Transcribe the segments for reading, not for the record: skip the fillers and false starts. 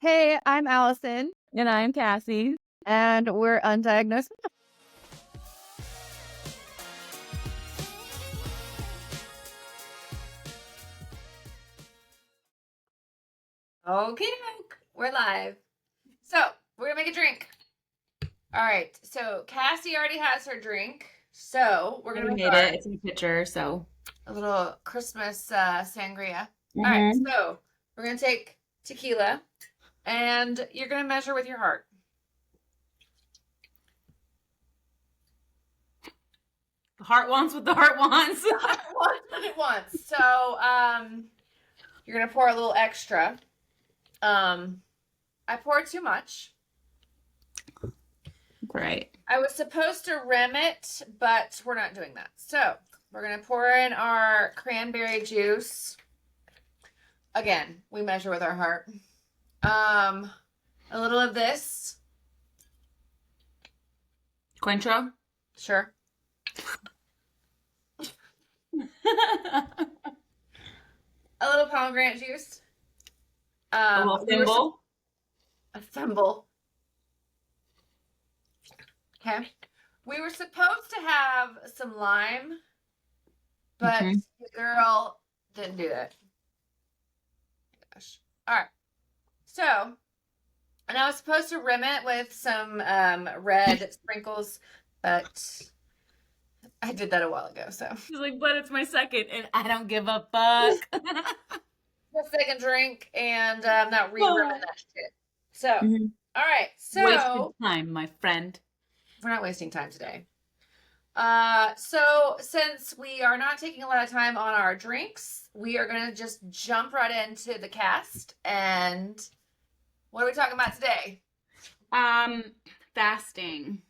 Hey, I'm Allison, And I'm Cassie. and we're Undiagnosed. Okay, we're live. So, we're gonna make a drink. All right, so Cassie already has her drink. So, we're gonna make it. It's in the picture, so. a little Christmas sangria. All right, so we're gonna take tequila and you're gonna measure with your heart. The heart wants what the heart wants. The heart wants what it wants. So, you're gonna pour a little extra. I poured too much. Right. I was supposed to rim it, but we're not doing that. So we're going to pour in our cranberry juice. Again, we measure with our heart. A little of this. Cointreau? Sure. A little pomegranate juice. A little thimble. A thimble. Okay. We were supposed to have some lime, but the girl didn't do that. Gosh. All right. So, and I was supposed to rim it with some red sprinkles, but I did that a while ago. So She's like, but it's my second, and I don't give a fuck. the second drink, and I'm not re-rimming that shit. So, all right. So wasted time, my friend. We're not wasting time today. So since we are not taking a lot of time on our drinks, we are going to just jump right into the cast. And what are we talking about today? Fasting.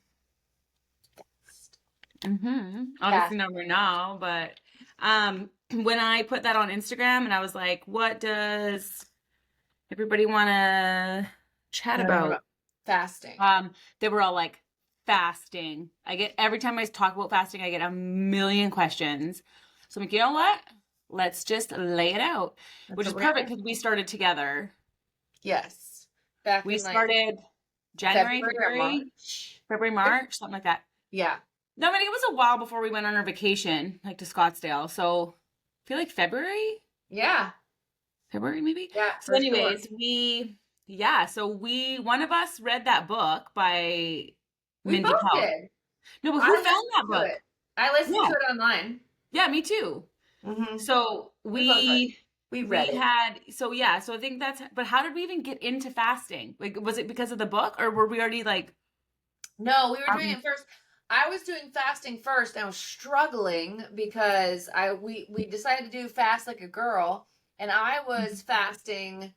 Obviously not right now, but when I put that on Instagram and I was like, what does everybody want to chat about? Fasting. They were all like, fasting. Every time I talk about fasting, I get a million questions. So I'm like, you know what? Let's just lay it out. Which is perfect because we started together. Yes. We started January, February, March, something like that. Yeah. No, I mean, it was a while before we went on our vacation, like to Scottsdale. So I feel like February? Yeah. February, maybe? Yeah. So anyways, one of us read that book by We both did. No, but who found that book? I listened to it online. Yeah, me too. So we read it. So I think but how did we even get into fasting? Like, was it because of the book or were we already like? No, we were doing it first. I was doing fasting first and I was struggling because we decided to do fast like a girl and I was fasting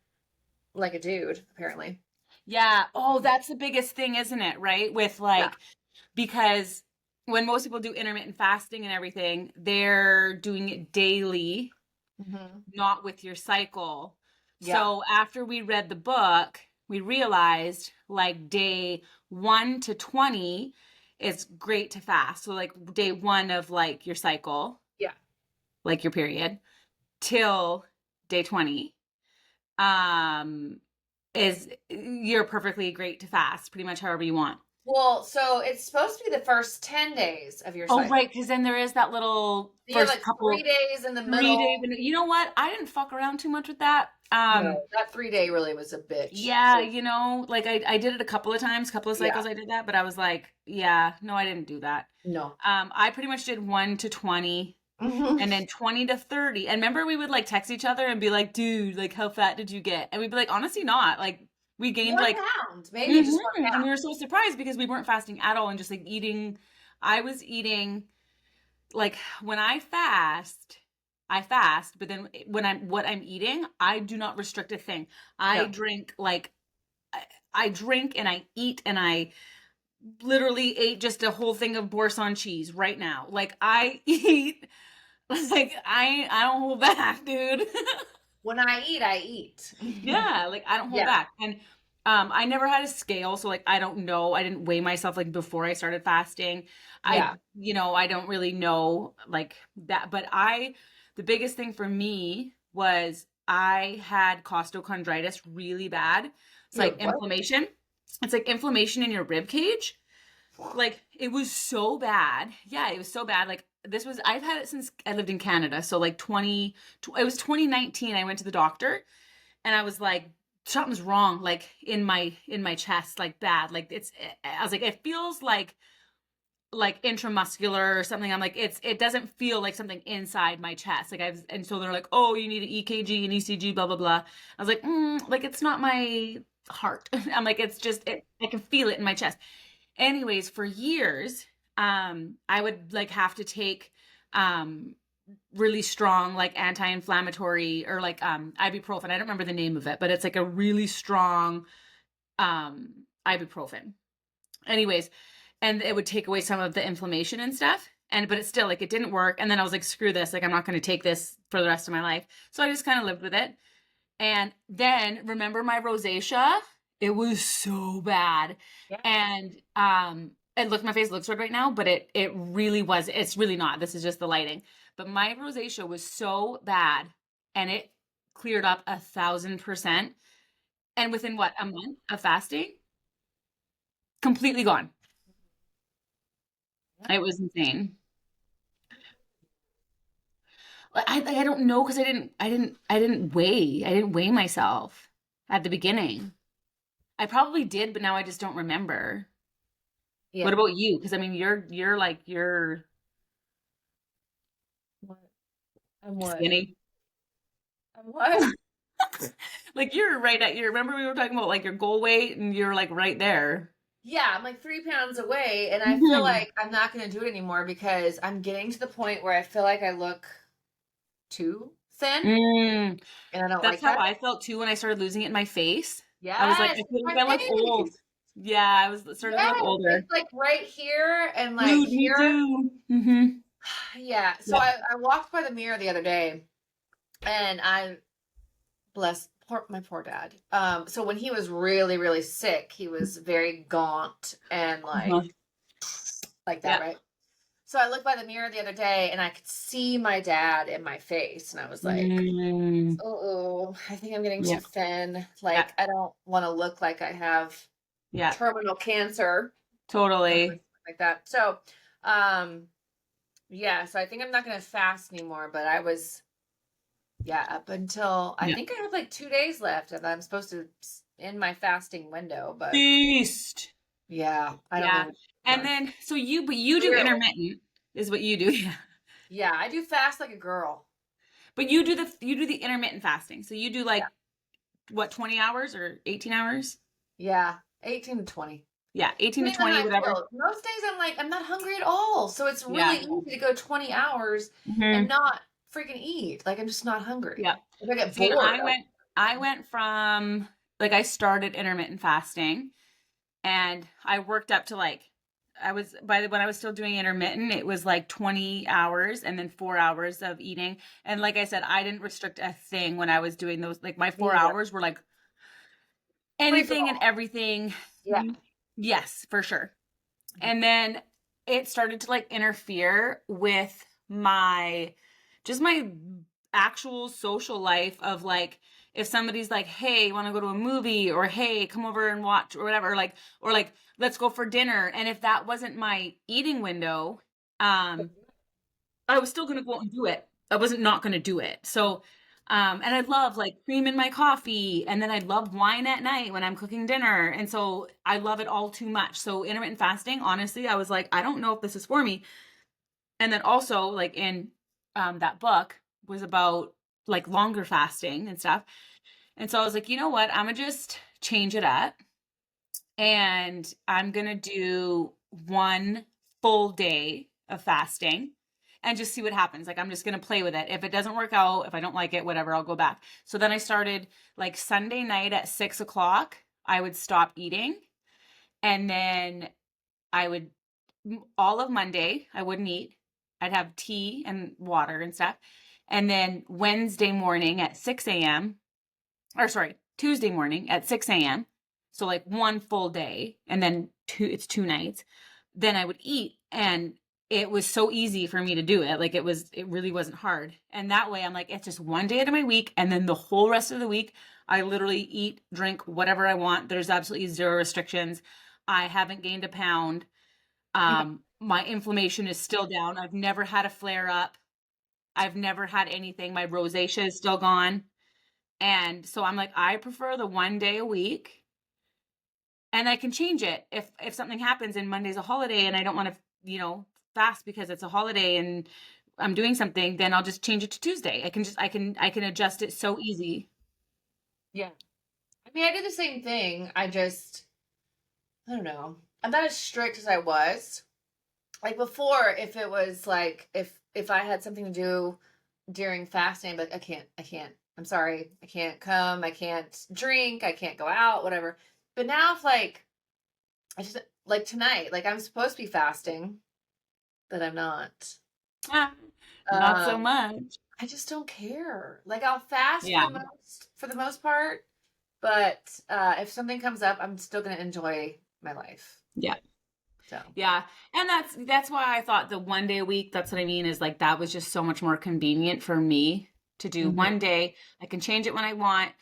like a dude, apparently. Yeah. Oh, that's the biggest thing, isn't it? Right? With because when most people do intermittent fasting and everything, they're doing it daily, not with your cycle. Yeah. So after we read the book, we realized like day 1 to 20 is great to fast. So like day 1 of like your cycle. Yeah. Like your period till day 20. Is you're perfectly great to fast pretty much however you want. Well, so it's supposed to be the first 10 days of your cycle. Oh, right, because then there is that little first couple 3 days in the middle. 3 days. You know what? I didn't fuck around too much with that. No, that 3-day really was a bitch. Yeah, like I did it a couple of times, couple of cycles I did that, but I was like, yeah, no, I didn't do that. No. I pretty much did 1 to 20. And then 20 to 30. And remember we would like text each other and be like, dude, like how fat did you get? And we'd be like, honestly not. Like we gained 1 pound, maybe just 1 pound. And we were so surprised because we weren't fasting at all and just like eating. I was eating like when I fast, but then what I'm eating, I do not restrict a thing. I drink I drink and I eat and I literally ate just a whole thing of Boursin cheese right now. Like I eat like I don't hold back, dude. When I eat. Yeah, like I don't hold back. And I never had a scale, so like I don't know. I didn't weigh myself like before I started fasting. I don't really know like that. But the biggest thing for me was I had costochondritis really bad. It's You're like what? inflammation. It's like inflammation in your rib cage. Like it was so bad. Yeah, it was so bad. Like I've had it since I lived in Canada. So like it was 2019 I went to the doctor and I was like something's wrong like in my chest like bad. Like I was like it feels like intramuscular or something. I'm like it doesn't feel like something inside my chest. And so they're like, "Oh, you need an EKG and ECG blah blah blah." I was like, like it's not my heart." I'm like it's just I can feel it in my chest. Anyways, for years, I would like have to take um really strong like anti-inflammatory or like ibuprofen. I don't remember the name of it, but it's like a really strong ibuprofen. Anyways, and it would take away some of the inflammation and stuff. But it's still like it didn't work. And then I was like, screw this, like I'm not going to take this for the rest of my life. So I just kind of lived with it. And then remember my rosacea? It was so bad. Yeah. And look, my face looks red right now, but it really was. It's really not. This is just the lighting. But my rosacea was so bad, and it cleared up 1,000%. And within what, a month of fasting, completely gone. It was insane. I don't know because I didn't weigh myself at the beginning. I probably did, but now I just don't remember. Yeah. What about you? Because I mean, you're What? I'm what? skinny. I'm what? Like you're right at your. Remember we were talking about like your goal weight, and you're like right there. Yeah, I'm like 3 pounds away, and I feel like I'm not going to do it anymore because I'm getting to the point where I feel like I look too thin, Mm, and I don't that's like how that. I felt too when I started losing it in my face. I was like, I Yes, feel my like I look old. face. Yeah, I was starting to look Yes, older. it's like right here and like Dude, me here. too. Mm-hmm. Yeah, so Yep. I walked by the mirror the other day, and I bless my poor dad. So when he was really, really sick, he was very gaunt and Uh-huh. like that, Yeah. right? So I looked by the mirror the other day and I could see my dad in my face, and I was like, Mm, oh, I think I'm getting too yeah. thin. Yeah. Like, I don't want to look like I have Yeah. terminal cancer or something Totally. like that. So, um, yeah, so I think I'm not going to fast anymore, but I was, yeah, up until I Yeah. think I have like 2 days left and I'm supposed to end my fasting window, but Beast. yeah, I don't Yeah. know. And then so you do Clearly. intermittent is what you do. Yeah. Yeah, I do fast like a girl. But you do the intermittent fasting. So you do Yeah. like what, 20 hours or 18 hours? Yeah, 18 to 20. Yeah, 18 to Depending on how 20, I whatever. feel. Most days I'm like, I'm not hungry at all. So it's Yeah. really easy to go 20 hours and Hmm. not freaking eat. Like I'm just not Yeah. hungry. If I get See, and bored, I went from like I started intermittent fasting and I worked up to like when I was still doing intermittent, it was like 20 hours and then 4 hours of eating. And like I said, I didn't restrict a thing when I was doing those. Like my me 4 hours were like free for anything and all. everything. Yeah. Yes, for sure. And then it started to like interfere with my actual social life of like if somebody's like, hey, you want to go to a movie, or hey, come over and watch, or whatever, or like let's go for dinner. And if that wasn't my eating window, I was still gonna go out and do it. I wasn't not gonna do it. So and I love like cream in my coffee, and then I love wine at night when I'm cooking dinner. And so I love it all too much. So intermittent fasting, honestly, I was like, I don't know if this is for me. And then also like in that book was about like longer fasting and stuff. And so I was like, you know what? I'm gonna just change it up, and I'm gonna do one full day of fasting and just see what happens. Like I'm just gonna play with it. If it doesn't work out, if I don't like it, whatever, I'll go back. So then I started like Sunday night at 6 o'clock, I would stop eating. And then I would all of Monday, I wouldn't eat. I'd have tea and water and stuff. And then Wednesday morning at 6 a.m., or sorry, Tuesday morning at 6 a.m. So like one full day, and then it's 2 nights. Then I would eat, and it was so easy for me to do it. Like it really wasn't hard. And that way I'm like, it's just one day out of my week. And then the whole rest of the week, I literally eat, drink, whatever I want. There's absolutely zero restrictions. I haven't gained a pound. My inflammation is still down. I've never had a flare up. I've never had anything. My rosacea is still gone. And so I'm like, I prefer the one day a week, and I can change it if something happens and Monday's a holiday and I don't want to, fast because it's a holiday and I'm doing something, then I'll just change it to Tuesday. I can adjust it so easy. Yeah. I mean, I do the same thing. I don't know. I'm not as strict as I was. Like before, if it was like, if I had something to do during fasting, but I can't, I'm sorry, I can't come, I can't drink, I can't go out, whatever. But now if like, I just, like tonight, like I'm supposed to be fasting, but I'm not. Not so much. I just don't care. Like I'll fast Yeah. for the most part, but if something comes up, I'm still gonna enjoy my life. Yeah. So yeah. And that's why I thought the one day a week, that's what I mean, is like that was just so much more convenient for me to do one day. I can change it when I want.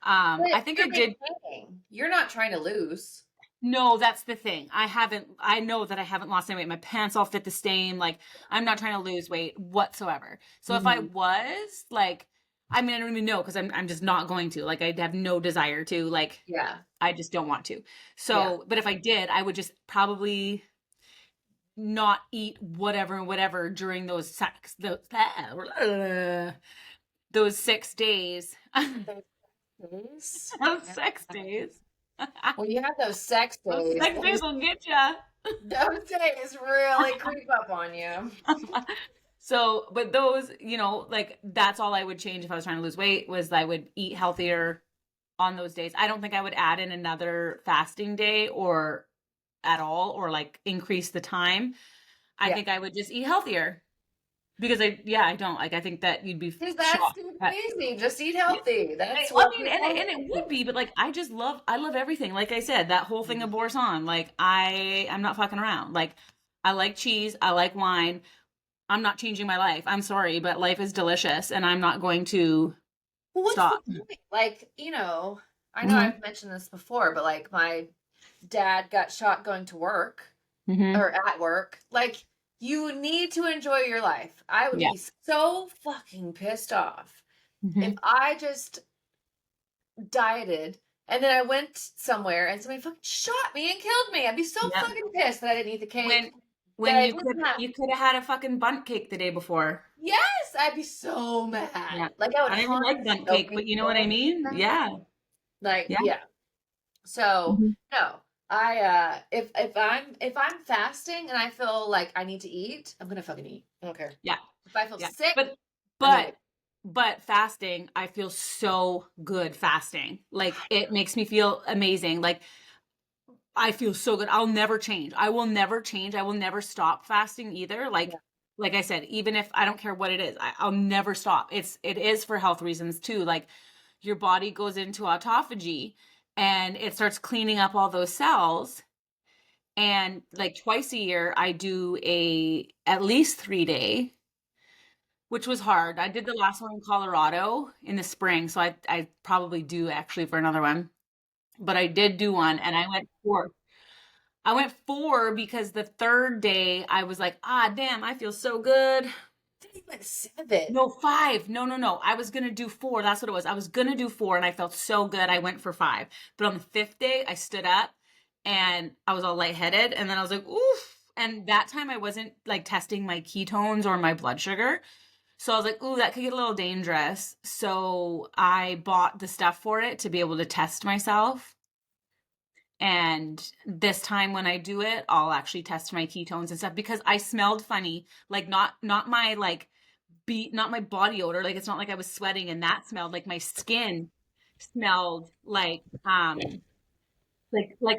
I think I did. You're not trying to lose. No, that's the thing. I know that I haven't lost any weight. My pants all fit the same. Like I'm not trying to lose weight whatsoever. So if I was like, I mean, I don't even know because I'm just not going to. Like I have no desire to. Like Yeah. I just don't want to. So, but if I did, I would just probably not eat whatever during those 6 days. Those 6 days. Well, you have those sex days. Those 6 days will get you. Those days really creep up on you. So, but those, like that's all I would change if I was trying to lose weight was I would eat healthier on those days. I don't think I would add in another fasting day or at all, or like increase the time. I think I would just eat healthier because I don't like, I think that you'd be That's shocked. easy. Just eat healthy. That's I mean, and it would be, but like, I love everything. Like I said, that whole thing of Boursin, like I'm not fucking around. Like I like cheese. I like wine. I'm not changing my life. I'm sorry, but life is delicious and I'm not going to stop. Like, I know I've mentioned this before, but like my dad got shot going to work or at work. Like you need to enjoy your life. I would be so fucking pissed off if I just dieted and then I went somewhere and somebody fucking shot me and killed me. I'd be so fucking pissed that I didn't eat the cake. When you could have had a fucking bundt cake the day before. Yes, I'd be so mad. Yeah. Like I would. I don't even like bundt cake, but you know what I mean? Yeah. Like So no, I if I'm fasting and I feel like I need to eat, I'm gonna fucking eat. I don't care. Yeah. If I feel sick, but fasting, I feel so good fasting. Like it makes me feel amazing. Like I feel so good. I'll never change. I will never change. I will never stop fasting either. Like I said, even if I don't care what it is, I'll never stop. It is for health reasons too. Like your body goes into autophagy and it starts cleaning up all those cells. And like twice a year, I do at least 3-day, which was hard. I did the last one in Colorado in the spring. So I probably do actually for another one. But I did do one and I went 4. I went 4 because the 3rd day I was like, damn, I feel so good. I think like 7. No, 5. No. I was going to do 4. That's what it was. I was going to do 4 and I felt so good. I went for 5. But on the 5th day, I stood up and I was all lightheaded. And then I was like, oof. And that time I wasn't like testing my ketones or my blood sugar. So I was like, ooh, that could get a little dangerous. So I bought the stuff for it to be able to test myself. And this time when I do it, I'll actually test my ketones and stuff because I smelled funny. Like not my not my body odor. Like it's not like I was sweating and that smelled like my skin smelled like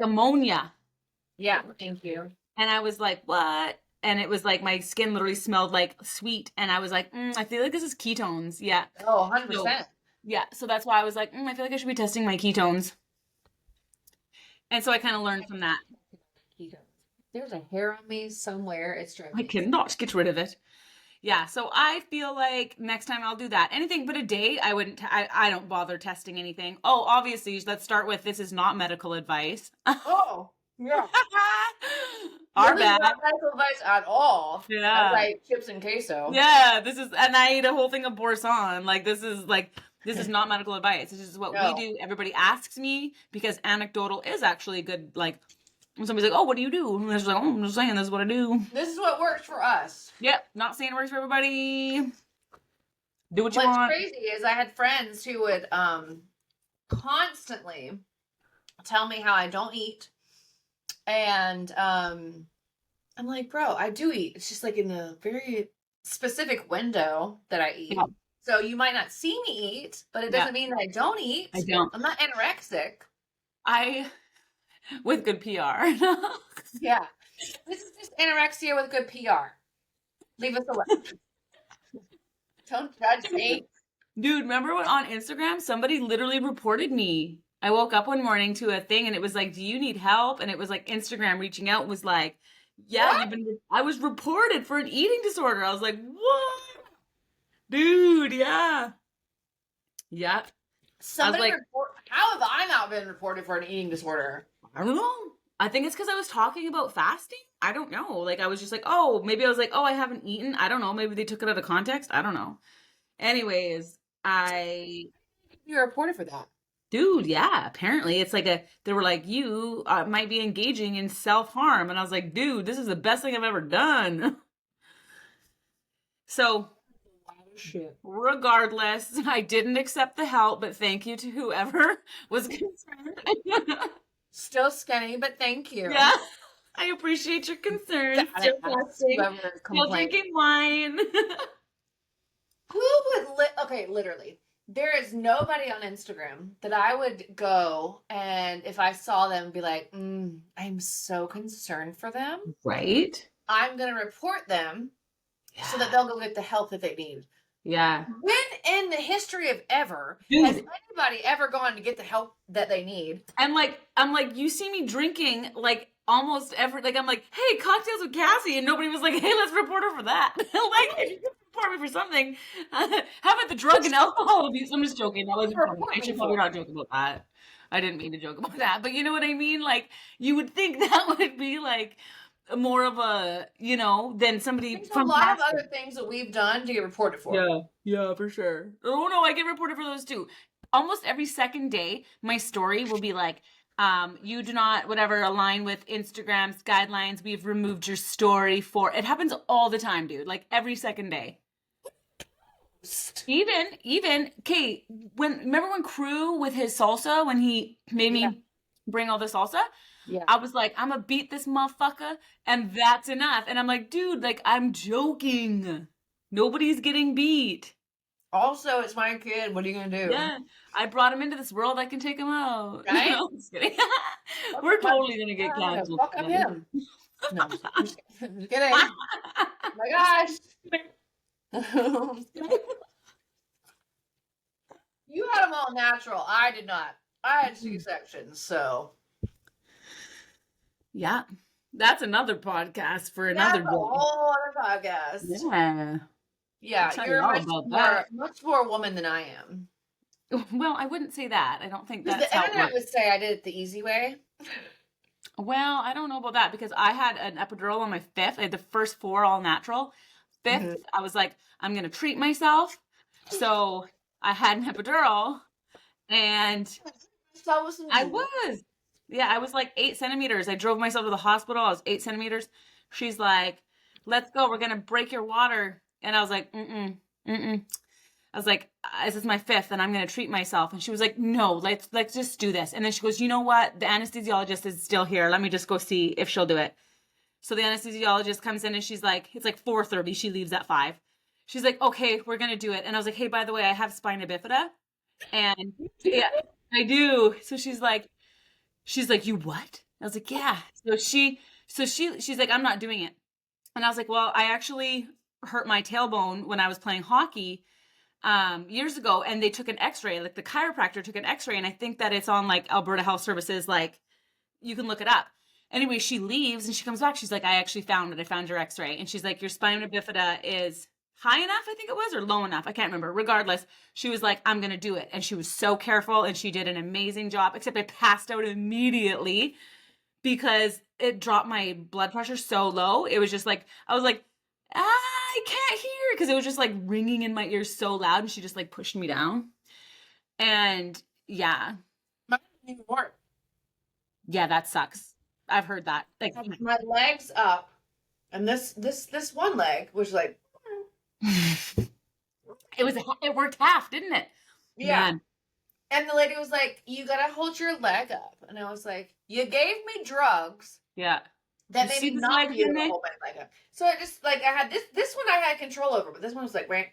ammonia. Yeah, thank you. And I was like, what? And it was like my skin literally smelled like sweet. And I was like, I feel like this is ketones. Yeah. Oh, 100%. So that's why I was like, I feel like I should be testing my ketones. And so I kind of learned from that. Ketones. There's a hair on me somewhere. It's driving I me. cannot get rid of it. Yeah, so I feel like next time I'll do that. Anything but a date, I wouldn't. I don't bother testing anything. Oh, obviously, let's start with this is not medical advice. Oh, yeah. Our This is bad. not medical advice at all. I Yeah. like chips and queso. Yeah, this is, and I ate a whole thing of Boursin. Like, this is not medical advice. This is what we No. do. Everybody asks me because anecdotal is actually a good, like, when somebody's like, oh, what do you do? And they're just like, oh, I'm just saying this is what I do. This is what works for us. Yep, not saying it works for everybody. Do what you What's want. crazy is I had friends who would constantly tell me how I don't eat. And I'm like, bro, I do eat. It's just like in a very specific window that I eat. Yeah. So you might not see me eat, but it doesn't mean that I don't eat. I don't. I'm not anorexic. With good PR. Yeah. This is just anorexia with good PR. Leave us alone. Don't judge me. Dude, remember when on Instagram somebody literally reported me? I woke up one morning to a thing and it was like, do you need help? And it was like Instagram reaching out was like, yeah, What? I was reported for an eating disorder. I was like, what? Dude, yeah. Yeah. Somebody like- how have I not been reported for an eating disorder? I don't know. I think it's because I was talking about fasting. I don't know. Like, I was just like, oh, maybe I was like, oh, I haven't eaten. I don't know. Maybe they took it out of context. I don't know. Anyways, You were reported for that. dude, yeah, apparently it's like they were like, you might be engaging in self-harm. And I was like, dude, this is the best thing I've ever done. So, Shit. regardless, I didn't accept the help, but thank you to whoever was concerned. Still skinny, but thank you. Yeah, I appreciate your concern. Got Still it. fasting, Whoever still complained. drinking wine. Who would okay, literally. There is nobody on Instagram that I would go and if I saw them be like, I'm so concerned for them. Right? I'm gonna report them so that they'll go get the help that they need. Yeah. When in the history of ever Dude. has anybody ever gone to get the help that they need? And like, I'm like, you see me drinking like almost every, like, I'm like, hey, cocktails with Cassie. And nobody was like, hey, let's report her for that. Like, if you can report me for something, how about the drug and alcohol abuse? I'm just joking. That wasn't funny. I should probably not joke about that. I didn't mean to joke about that. But you know what I mean? Like, you would think that would be like more of a, you know, than somebody There's a from lot of fasting. other things that we've done to get reported for. Yeah, for sure. Oh no, I get reported for those too. Almost every second day, my story will be like, you do not, whatever, align with Instagram's guidelines. We've removed your story for, it happens all the time, dude. Like every second day. Even, Kate, remember when Crew with his salsa, when he made me bring all the salsa? Yeah. I was like, I'm gonna beat this motherfucker, and that's enough. And I'm like, dude, like, I'm joking. Nobody's getting beat. Also, it's my kid. What are you gonna do? Yeah, I brought him into this world. I can take him out. Right? No, I'm just kidding. We're totally gonna get canceled. Fuck up him. No, I'm just kidding. Oh my gosh. You had them all natural. I did not. I had C-sections, so. Yeah, that's another podcast for another That's a day. whole other podcast. Yeah. Yeah, I'll tell you're you all much about more, that. much more woman than I am. Well, I wouldn't say that. I don't think Because that's the how it internet works. would say I did it the easy way. Well, I don't know about that because I had an epidural on my fifth. I had the first 4 all natural. 5th, I was like, I'm going to treat myself. So I had an epidural and I was. Yeah, I was like 8 centimeters. I drove myself to the hospital. I was 8 centimeters. She's like, let's go. We're going to break your water. And I was like, I was like, this is my 5th and I'm going to treat myself. And she was like, no, let's just do this. And then she goes, you know what? The anesthesiologist is still here. Let me just go see if she'll do it. So the anesthesiologist comes in and she's like, it's like 4:30. She leaves at 5. She's like, okay, we're going to do it. And I was like, hey, by the way, I have spina bifida. And yeah, I do. So she's like, you what? I was like, yeah. She's like, I'm not doing it. And I was like, well, I actually hurt my tailbone when I was playing hockey years ago. And they took an x-ray, like the chiropractor took an x-ray. And I think that it's on like Alberta Health Services. Like you can look it up. Anyway, she leaves and she comes back. She's like, I actually found it. I found your x-ray. And she's like, your spina bifida is high enough, I think it was, or low enough. I can't remember. Regardless, she was like, I'm going to do it. And she was so careful and she did an amazing job, except I passed out immediately because it dropped my blood pressure so low. It was just like, I was like, I can't hear, because it was just like ringing in my ears so loud. And she just like pushed me down. And yeah. Mine didn't even work. Yeah, that sucks. I've heard that. Like, I had my legs up, and this one leg was like, it worked half, didn't it? yeah. Man. And the lady was like, you gotta hold your leg up. And I was like, you gave me drugs Yeah. that You made see me this not leg be able in to there? hold my leg up. So I just, like, I had this one I had control over, but this one was like, wait.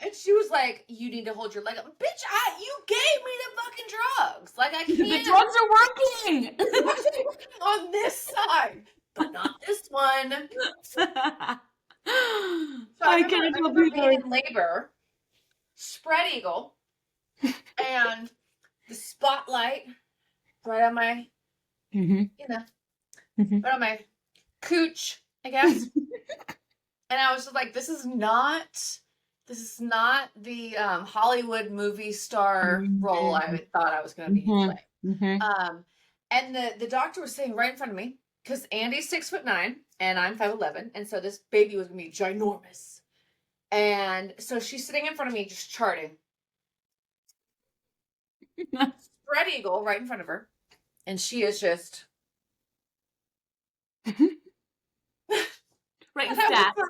And she was like, you need to hold your leg up. Bitch, you gave me the fucking drugs. Like, I can't. The drugs are working. Drugs are working on this side, but not this one. So I remember being in labor, spread eagle, and the spotlight right on my, right on my cooch, I guess. And I was just like, this is not the Hollywood movie star role I thought I was going to be playing. And the doctor was sitting right in front of me, because Andy's 6'9" and I'm 5'11", and so this baby was going to be ginormous. And so she's sitting in front of me just charting. Spread eagle right in front of her, and she is just right in and I was stats. like,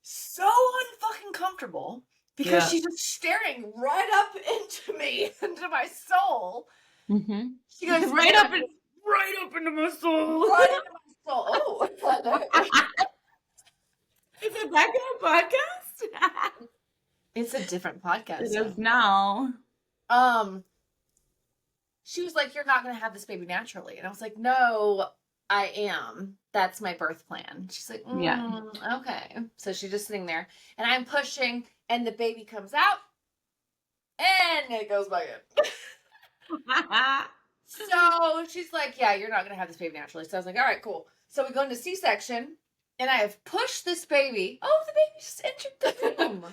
so unfucking comfortable, because she's just staring right up into me, into my soul. She goes right up into my soul. right into my soul. Oh, is it that kind of podcast? it's a different podcast. It is now. She was like, you're not going to have this baby naturally. And I was like, no, I am. That's my birth plan. She's like, Yeah. Okay. So she's just sitting there, and I'm pushing, and the baby comes out, and it goes back in. So she's like, yeah, you're not going to have this baby naturally. So I was like, all right, cool. So we go into C-section, and I have pushed this baby. Oh, the baby just entered the room.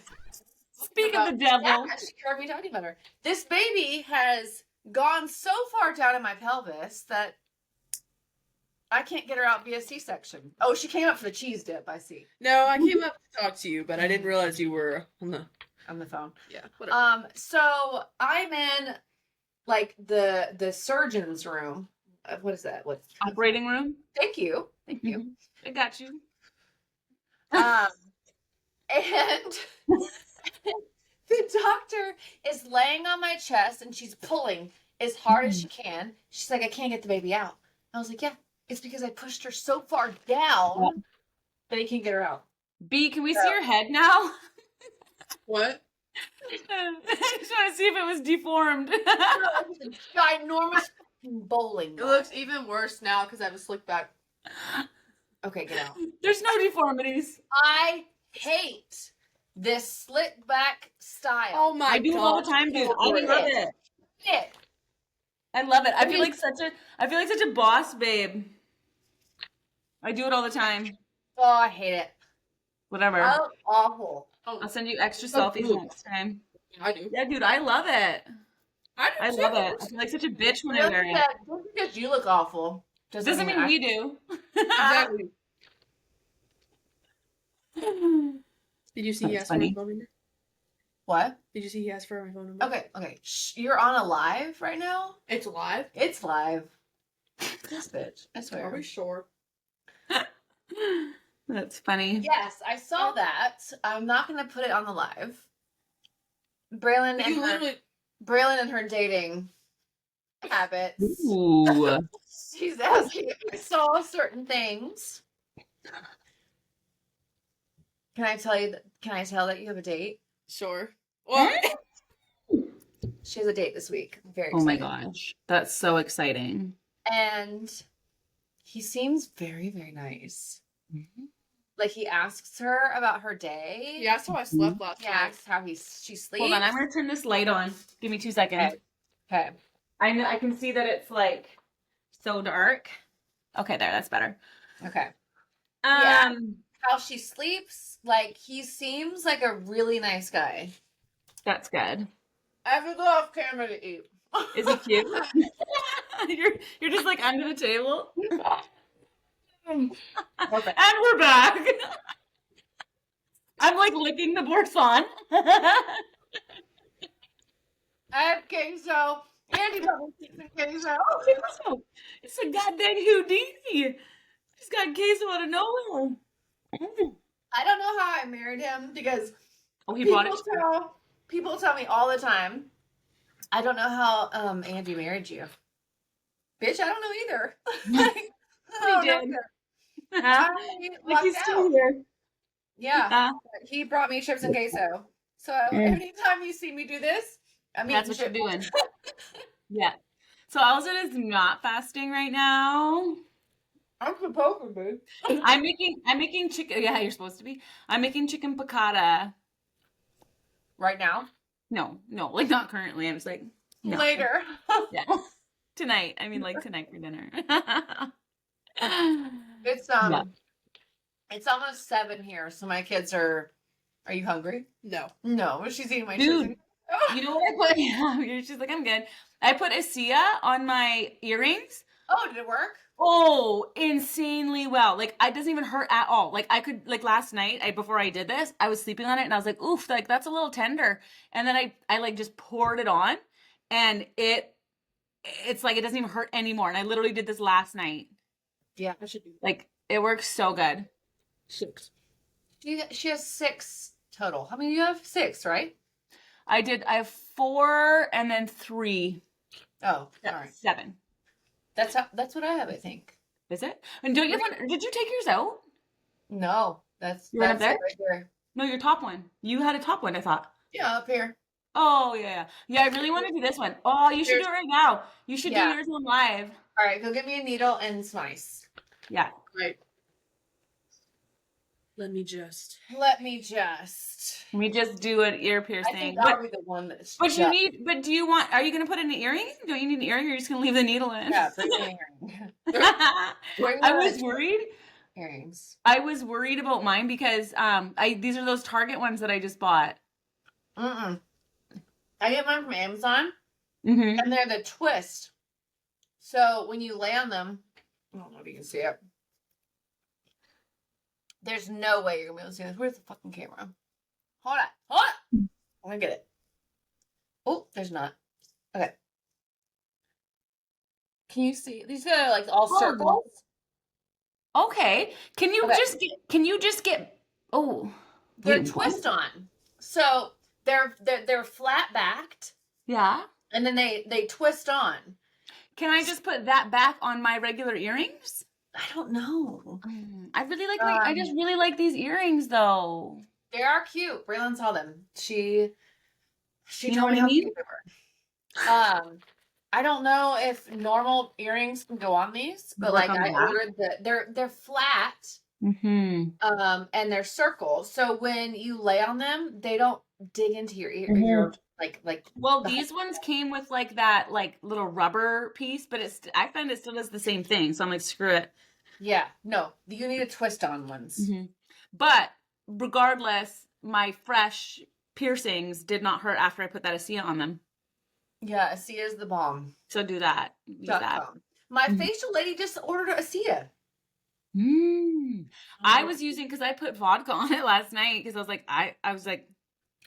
Speak of the devil. Yeah, she heard me talking about her. This baby has gone so far down in my pelvis that I can't get her out via C-section. Oh, she came up for the cheese dip, I see. No, I came up to talk to you, but I didn't realize you were on the phone. Yeah, whatever. So I'm in, like, the surgeon's room. What is that? What? Operating room? Thank you. Thank you. I got you. And the doctor is laying on my chest, and she's pulling as hard as she can. She's like, I can't get the baby out. I was like, yeah, it's because I pushed her so far down that I can't get her out. B, can we see your head now? What? I just want to see if it was deformed. It was a ginormous bowling ball. It looks even worse now because I have a slick back. Okay, get out. There's no deformities. I hate this slick back style. Oh my god. I do all the time, dude. I love it. I love it. I feel like such a boss babe. I do it all the time. Oh, I hate it. Whatever. Oh, awful. I'll send you extra selfies next time. I do. Yeah, dude, I love it. I too. love it. I feel like such a bitch when I wear it. Just because you look awful Doesn't mean we do. Exactly. Did you see he asked for my phone number? What? Did you see he asked for my phone number? Okay. You're on a live right now? It's live? It's live. This bitch. I swear. Are we sure? That's funny. Yes, I saw that. I'm not going to put it on the live. Braylon and her dating habits. Ooh. She's asking if I saw certain things. Can I tell that you have a date? Sure. What? She has a date this week. I'm very Oh my excited. gosh. That's so exciting. And he seems very, very nice. Like, he asks her about her day. He asked how I slept last He night. asks how she sleeps. Hold on, I'm gonna turn this light on. Give me 2 seconds. Okay. I know I can see that it's like so dark. Okay, there, that's better. Okay. Yeah. Um, How she sleeps, like he seems like a really nice guy. that's good. I have to go off camera to eat. Is he cute? You're just like under the table. Okay. And we're back. I'm like licking the Boursin. I have queso. Andy brought me some queso. Oh, it's a goddamn Houdini. He's got queso out of nowhere. I don't know how I married him because Oh, he brought it. people tell me all the time. I don't know how Andy married you. Bitch, I don't know either. Like, I don't know did. either. Like Lucked he's still out. here. Yeah. He brought me chips and queso. So anytime you see me do this, I'm That's eating what you're chips. doing. Yeah. So Allison is not fasting right now. I'm supposed to be. I'm making chicken. Yeah, you're supposed to be. I'm making chicken piccata. Right now? No, like not currently. I'm just like no. Later. Yeah. Tonight. I mean like tonight for dinner. It's Yeah. it's almost 7 here, so my kids are you hungry? No. No, but she's eating my Dude, chips. you know what I put? Yeah, she's like, I'm good. I put ASEA on my earrings. Oh, did it work? Oh, insanely well. Like, it doesn't even hurt at all. Like, I could, like, last night, before I did this, I was sleeping on it, and I was like, oof, like, that's a little tender. And then I like, just poured it on, and it's like, it doesn't even hurt anymore. And I literally did this last night. Yeah. I should do Like, it works so good. 6. She has 6 total. How many do you have? 6, right? I have 4 and then 3. Oh, all right. 7. That's what I have, I think. Is it? And don't you have one? Did you take yours out? No, that's You went up it there? right there. No, your top one. You had a top one, I thought. Yeah, up here. Oh, yeah. Yeah, I really want to do this one. Oh, you should do it right now. You should do Yeah. yours on live. All right, go get me a needle and some ice. Yeah. Right. Let me just. Let me just. We just do an ear I piercing. think I'll be the one that's. But do you want, are you going to put in an earring? Don't you need an earring or are you just going to leave the needle in? Yeah, bring me an earring. Bring I me was worried. earrings. I was worried about mine because these are those Target ones that I just bought. I get mine from Amazon, Mm-hmm. and they're the twist. So when you lay on them, I don't know if you can see it. There's no way you're gonna be able to see this. Where's the fucking camera? Hold on. I'm gonna get it. Oh, there's not. Okay. Can you see? These are like all circles. Okay. Can you just get, oh. They're wait, twist on. So they're flat backed, yeah. and then they twist on. Can I just put that back on my regular earrings? I don't know. I really like I just really like these earrings though. They are cute. Braylon saw them. She You know told what me I how mean? cute they were. I don't know if normal earrings can go on these, but Work like on I that. ordered they're flat, Mm-hmm. and they're circles. So when you lay on them, they don't dig into your ear. Mhm. Your like. Well, these ones came with like that like little rubber piece, but I find it still does the same thing. So I'm like, screw it. Yeah, no, you need to twist on ones. Mm-hmm. But regardless, my fresh piercings did not hurt after I put that ASEA on them. Yeah, ASEA is the bomb. So do that. Use that. .com. My Mhm. facial lady just ordered ASEA. I was using because I put vodka on it last night because I was like, I was like,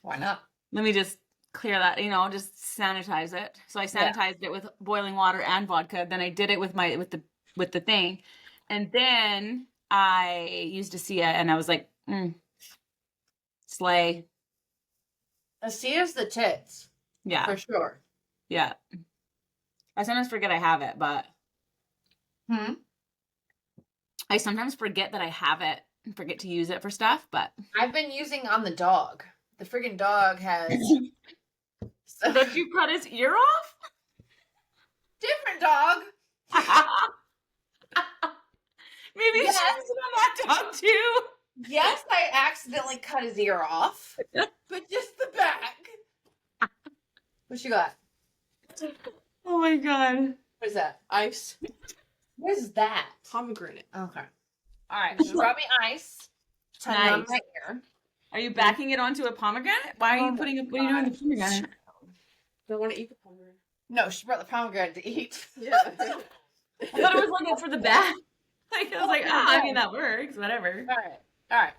Why not? let me just clear that, just sanitize it. So I sanitized it with boiling water and vodka. Then I did it with the thing, and then I used ASEA, and I was like, slay. ASEA's the tits. Yeah, For sure. yeah. I sometimes forget I have it, but I sometimes forget that I have it and forget to use it for stuff. But I've been using on the dog. The friggin' dog has did you cut his ear off? different dog. Maybe Yes. she was on that dog too. Yes, I accidentally cut his ear off, but just the back. What you got? Oh my god. What is that? Ice. What is that? Pomegranate. Okay. All right. She brought me ice. To numb Nice. my ear. Are you backing it onto a pomegranate? Why are you putting it? What are you doing with the pomegranate? Don't want to eat the pomegranate. No, she brought the pomegranate to eat. Yeah. I thought it was like for the back. Like I was like, I mean that works. Whatever. All right. All right.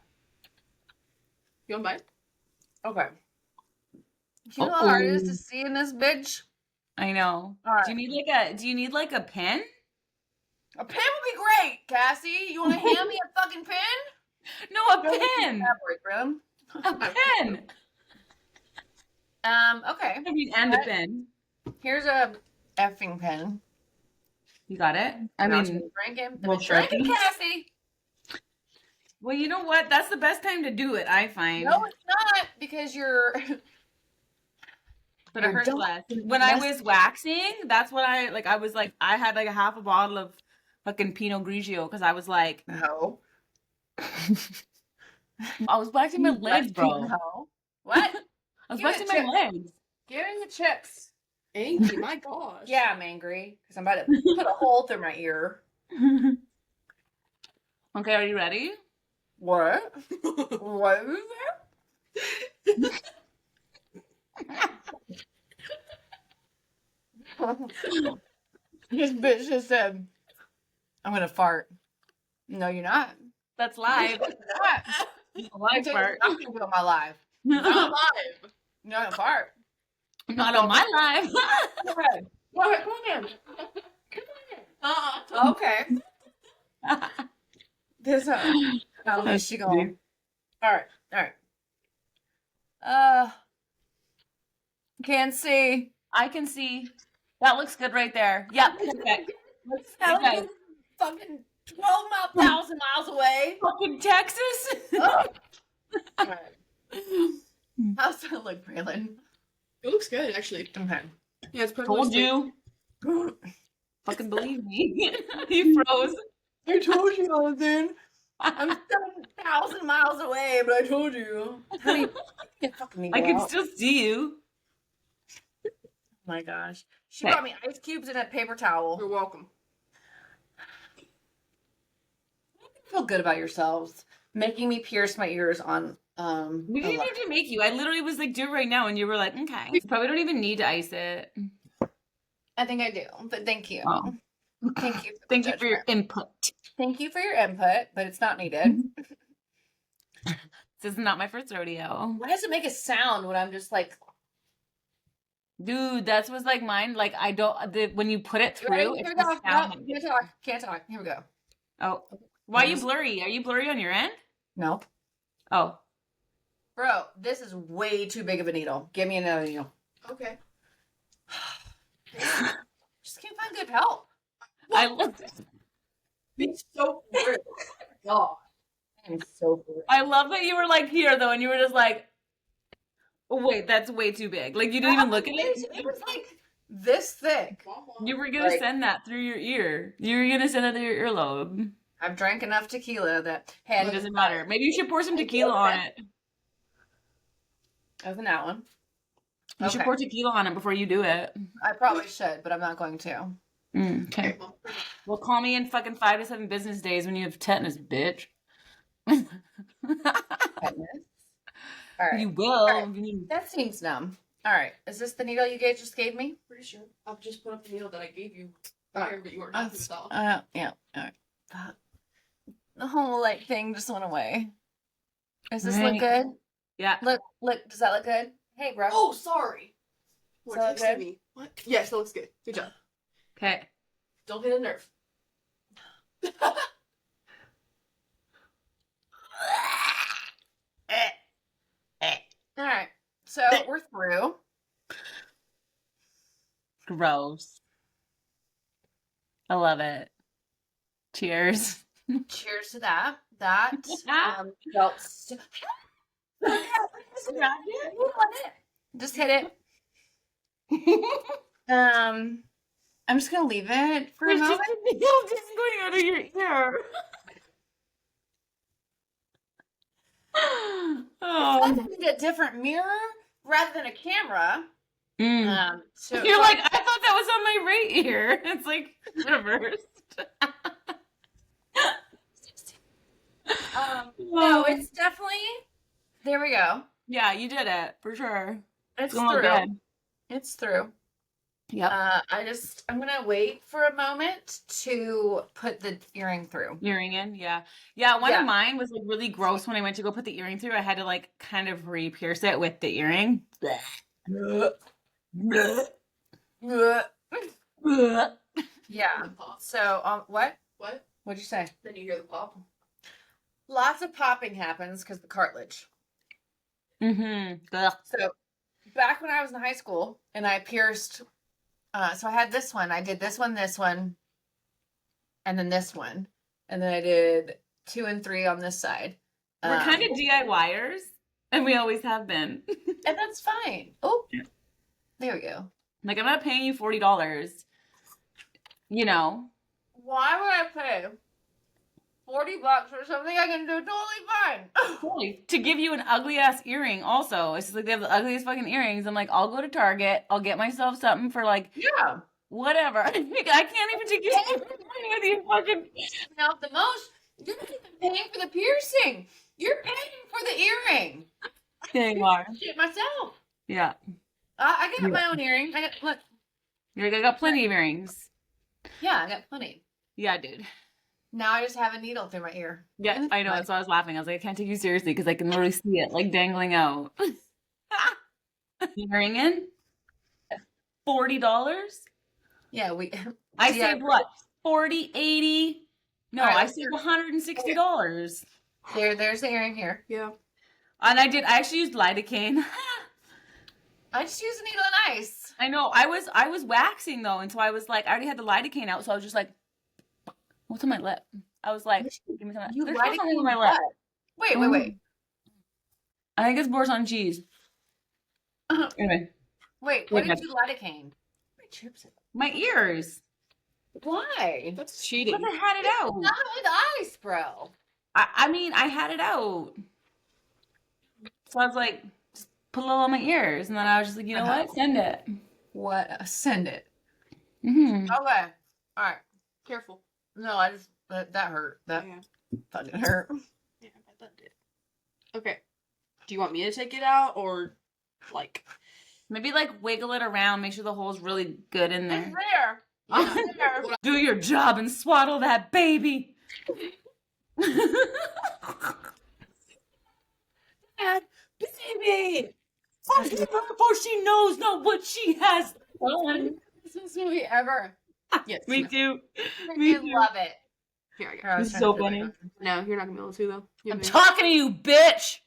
You want bite? Okay. You know how hard it is to see in this bitch? I know. All right. Do you need like a pen? A pen would be great, Cassie. You want to hand me a fucking pen? No, a pen. A pen. Okay. I mean, and a pen. Here's a effing pen. You got it. I Now mean, drink it. well, Drink it, Sharpie. Cassie. Well, you know what? That's the best time to do it, I find. No, it's not because you're. But it hurts less. When I was waxing, that's what I like. I was like, I had like a half a bottle of fucking Pinot Grigio because I was like, No. I was waxing my legs, bro. No. What? I was Give me waxing a my chip. legs. Give me the chips. Angry, my gosh. Yeah, I'm angry because I'm about to put a hole through my ear. Okay, are you ready? What? What is that? This bitch just said, I'm gonna fart. No, you're not. That's live. You're not. Live part. I'm gonna do it on my live. Not live. You're not gonna fart. Not on my live. Go ahead. Go ahead. Come on. Okay. This how is she going? All right. All right. Can't see. I can see. That looks good right there. Yep. Okay. Okay. Fucking 12,000 miles away. Fucking Texas. All right. How's that look, Braylon? It looks good, actually. Okay. Yeah, it's Told you. Fucking believe me. He froze. I told you, Jonathan. I'm 7,000 miles away, but I told you. Honey, get fucking me. I can out. still see you. Oh my gosh. She Okay. brought me ice cubes and a paper towel. You're welcome. Feel good about yourselves. Making me pierce my ears on We didn't need to make you. I literally was like, do it right now. And you were like, okay. You probably don't even need to ice it. I think I do, but thank you. Oh. Thank you. Thank you for your input. Thank you for your input, but it's not needed. This is not my first rodeo. Why does it make a sound when I'm just like Dude, that's was like mine. Like I don't when you put it through, Ready? it's Here we the go. sound. No, can't talk. Can't talk. Here we go. Oh. Why are you blurry? Are you blurry on your end? No. Oh. Bro, this is way too big of a needle. Give me another needle. Okay. Just can't find good help. I love It's so weird. God. I'm so bored. I love that you were like here though, and you were just like, oh wait, that's way too big. Like you didn't even look at it. It was like this thick. You were gonna Like- send that through your ear. You were gonna send that through your earlobe. I've drank enough tequila that hey, It doesn't matter. Maybe you should pour some tequila on it. Open that one. You should Okay. pour tequila on it before you do it. I probably should, but I'm not going to. Okay. Well, call me in fucking 5 to 7 business days when you have tetanus, bitch. All right. You will. All right. That seems numb. All right. Is this the needle you just gave me? Pretty sure. I'll just put up the needle that I gave you prior, but you weren't happy with all. Yeah. All right. Fuck. The whole like thing just went away. Does this look Right. good? Yeah. Look. Does that look good? Hey, bro. Oh, sorry. So What good? me? What? Yes, that looks good. Good job. Okay. Don't hit a nerve. All right. So we're through. Gross. I love it. Cheers. Cheers to that. That felt. Just hit it. I'm just gonna leave it for a There's moment. just a needle just going out of your ear. I Oh. need a different mirror rather than a camera. Mm. So You're like, I thought that was on my right ear. It's like reversed. No, it's definitely. There we go. Yeah, you did it for sure. It's gonna look through. good. It's through. Yep. I'm gonna wait for a moment to put the earring through. Earring in, yeah. Yeah, one Yeah. of mine was like really gross when I went to go put the earring through. I had to like kind of re-pierce it with the earring. Yeah. So, what? What? What'd you say? Then you hear the pop. Lots of popping happens because the cartilage. Mm-hmm. So, back when I was in high school and I pierced, so I had this one. I did this one, and then this one. And then I did 2 and 3 on this side. We're kind of DIYers, and we always have been. And that's fine. Oh, there we go. Like, I'm not paying you $40, you know? Why would I pay $40 for something I can do totally fine? Totally. To give you an ugly-ass earring also. It's just like they have the ugliest fucking earrings. I'm like, I'll go to Target. I'll get myself something for like, Yeah. whatever. I can't even take you with you fucking... Now, the most, you're not even paying for the piercing. You're paying for the earring. There you are. Shit myself. Yeah. I got my own earring. Look. I got plenty of earrings. Yeah, I got plenty. Yeah, dude. Now I just have a needle through my ear. Yeah, I know. That's why I was laughing. I was like, I can't take you seriously because I can literally see it like dangling out. Earring in? $40? Yeah, I Yeah. saved what? 40, 80? No, All right, I let's saved $160. there's the earring here. Yeah. And I actually used lidocaine. I just use a needle and ice. I know. I was waxing though, and so I was like, I already had the lidocaine out, so I was just like, what's on my lip? I was like, give me some of that. There's still something on my lip. Wait. I think it's Boursin cheese. Anyway, Wait, what did you lidocaine? My chips. my ears. Why? That's cheating. Because I had it out. Not with ice, bro. I mean, I had it out. So I was like, just put a little on my ears. And then I was just like, you know what? Send it. What? Send it. Mm-hmm. Okay. All right. Careful. No, I just that hurt. That Yeah. fucking hurt. Yeah, I bet that did. Okay. Do you want me to take it out or like? Maybe like wiggle it around, make sure the hole's really good in It's there. there. Yeah. It's there. Do your job and swaddle that baby. Dad, baby. Before she knows not what she has done. This is movie ever. Yes. Me too. I Me too. love it. Here I go. Here, I was It's trying so to do funny. it. No, you're not gonna be able to though. You I'm have to- talking to you, bitch.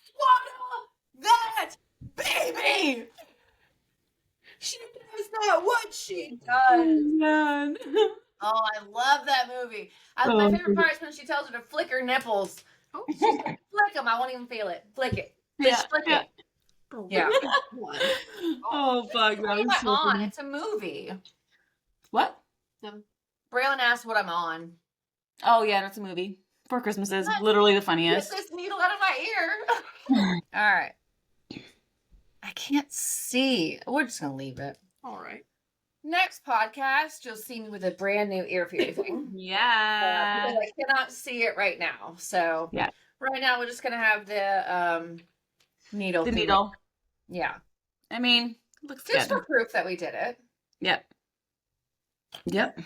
Swaddle that baby. She knows not what she does. Man. Oh, I love that movie. My favorite part is when she tells her to flick her nipples. Oh, She's like, flick them. I won't even feel it. Flick it. Just flick it. bro, Yeah. what? Oh fuck, that What am was I so on? funny. It's a movie. What? Braylon asked what I'm on. Oh yeah, that's a movie. Four Christmases, literally the Get funniest. this needle out of my ear. All right. I can't see. We're just gonna leave it. All right. Next podcast, you'll see me with a brand new ear piercing. Yeah. Because I cannot see it right now. So Yeah. right now we're just gonna have the needle. The through needle. it. Yeah. I mean, looks Just good. for proof that we did it. Yep. Yep.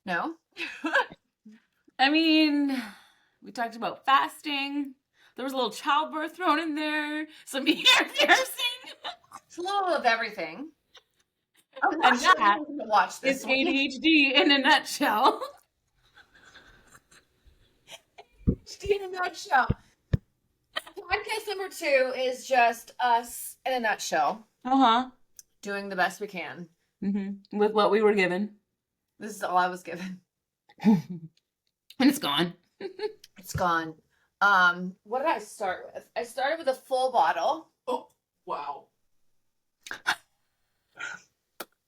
No? I mean, we talked about fasting. There was a little childbirth thrown in there. Some ear piercing. It's a little of everything. And that watch this It's one. ADHD in a nutshell. In a nutshell. Podcast number 2 is just us in a nutshell, Uh-huh. doing the best we can. Mm-hmm. With what we were given. This is all I was given. And it's gone. It's gone. What did I start with? I started with a full bottle. Oh, wow.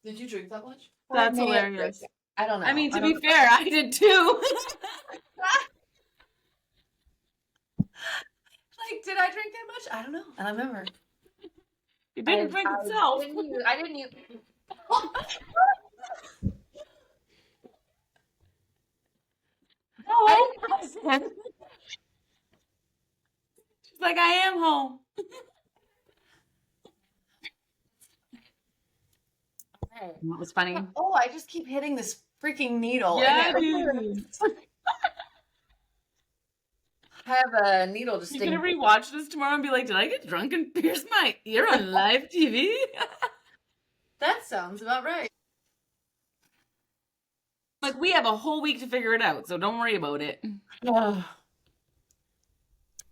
Did you drink that much? That's Or maybe hilarious. I don't know. I mean, to I be don't- fair, I did too. Like, did I drink that much? I don't know. I don't remember. It didn't drink itself. I didn't use. Oh, she's like, I am home. Okay. That was funny. Oh, I just keep hitting this freaking needle. Yeah, and it dude. hurts. I have a needle just You sticking. gonna rewatch this tomorrow and be like, did I get drunk and pierce my ear on live TV? That sounds about right. Like, we have a whole week to figure it out, so don't worry about it.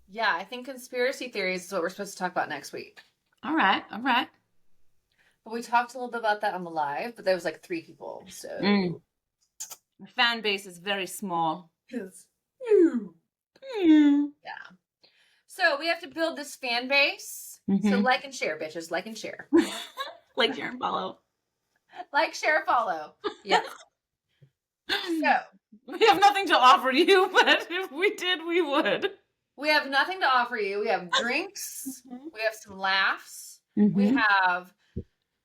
Yeah, I think conspiracy theories is what we're supposed to talk about next week. All right. But we talked a little bit about that on the live, but there was like 3 people, so. My fan base is very small. Yeah. So we have to build this fan base. So like and share, bitches. Like and share. Like, share, and follow. Like, share, follow. Yeah. So We have nothing to offer you, but if we did, we would. we have nothing to offer you. We have drinks. We have some laughs. We have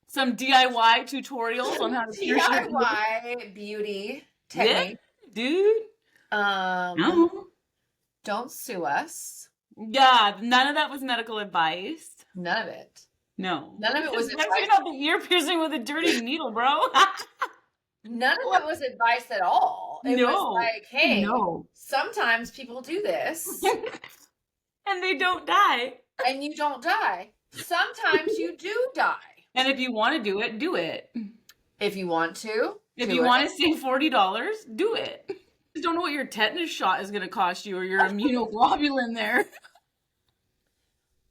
some DIY tutorials on how to pierce your ear. DIY beauty technique. Yeah, dude. No. Don't sue us. Yeah, none of that was medical advice. None of it. No. None of it was Especially advice. not the ear piercing with a dirty needle, bro. None of it was advice at all. It was like, hey, sometimes people do this. And they don't die. And you don't die. Sometimes you do die. And if you want to do it, do it. If you want to. If you want to save $40, do it. Just don't know what your tetanus shot is going to cost you or your immunoglobulin there.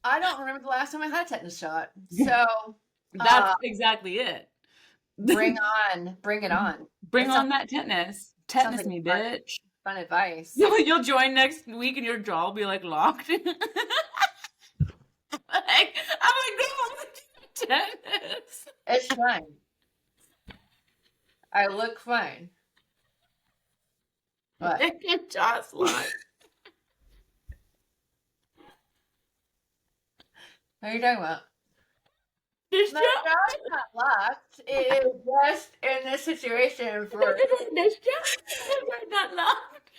I don't remember the last time I had a tetanus shot. So that's exactly it. Bring it on. Bring on that tetanus. Tetanus like me, fun. bitch. Fun advice. You'll join next week and your jaw will be like locked. I'm like, tetanus. It's fine. I look fine. What? Jaw's locked. What are you talking about? This My jaw? jaw is not locked. It is just in this situation for. This jaw is not locked.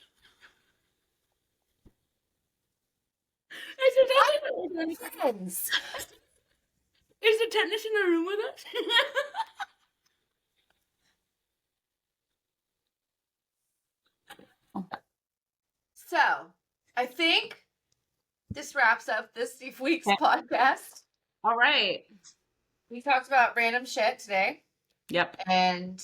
Friends. Is the tetanus in the room with us? So, I think this wraps up this week's podcast. All right. We talked about random shit today. Yep. And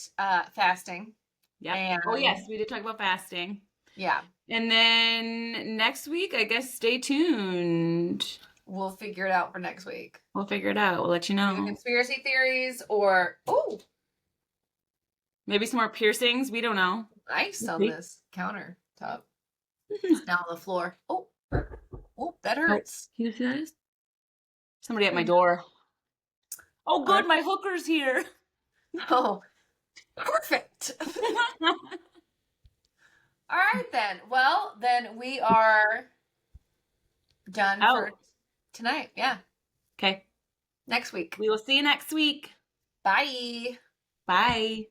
fasting. Yep. And, oh, yes. We did talk about fasting. Yeah. And then next week, I guess, stay tuned. We'll figure it out for next week. We'll figure it out. We'll let you know. Conspiracy theories or, maybe some more piercings. We don't know. Ice on this countertop. It's down on the floor. Oh, that hurts. Can you see this? Somebody at my door. Oh, good. My hooker's here. Oh, perfect. All right, then. Well, then we are done for tonight. Yeah. Okay. Next week. We will see you next week. Bye. Bye.